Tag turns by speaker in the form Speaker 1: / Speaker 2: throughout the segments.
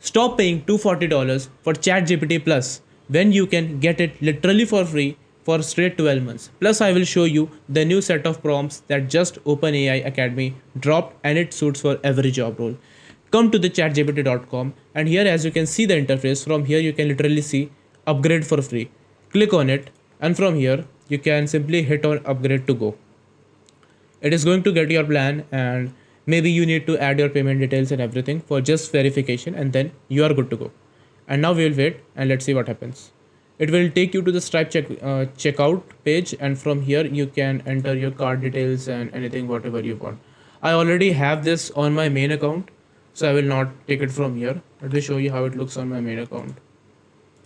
Speaker 1: Stop paying $240 for ChatGPT Plus when you can get it literally for free for straight 12 months. Plus, I will show you the new set of prompts that just OpenAI Academy dropped, and it suits for every job role. Come to the chatgpt.com, and here, as you can see the interface, from here you can literally see upgrade for free. Click on it, and from here you can simply hit on upgrade to go. It is going to get your plan, and maybe you need to add your payment details and everything for just verification, and then you are good to go. And now we will wait and let's see what happens. It will take you to the Stripe checkout page, and from here you can enter your card details and anything whatever you want. I already have this on my main account, so I will not take it from here. Let me show you how it looks on my main account.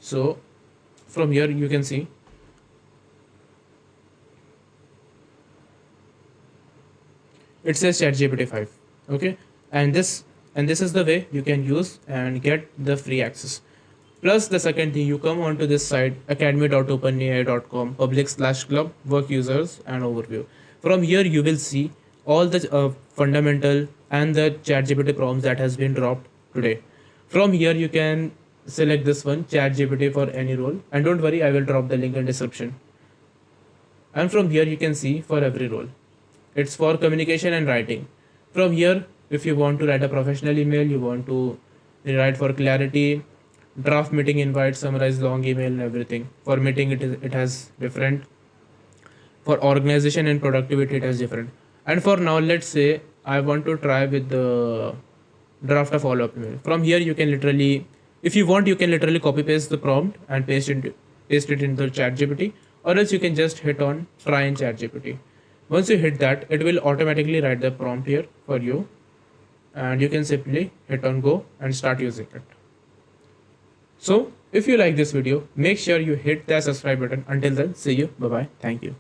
Speaker 1: So from here you can see it says ChatGPT 5. Okay, and this is the way you can use and get the free access. Plus, the second thing, you come onto this site academy.openai.com /club work users and overview. From here you will see all the fundamental and the ChatGPT prompts that has been dropped today. From here you can select this one, ChatGPT for any role, and don't worry, I will drop the link in description. And from here you can see for every role. It's for communication and writing. From here, if you want to write a professional email, you want to write for clarity, draft meeting invite, summarize long email and everything. For meeting it has different. For organization and productivity it has different. And for now, let's say I want to try with the draft a follow-up email. From here you can literally, if you want, you can literally copy paste the prompt and paste it into ChatGPT, or else you can just hit on try in ChatGPT. Once you hit that, it will automatically write the prompt here for you, and you can simply hit on go and start using it. So if you like this video, make sure you hit that subscribe button. Until then, see you. Bye bye. Thank you.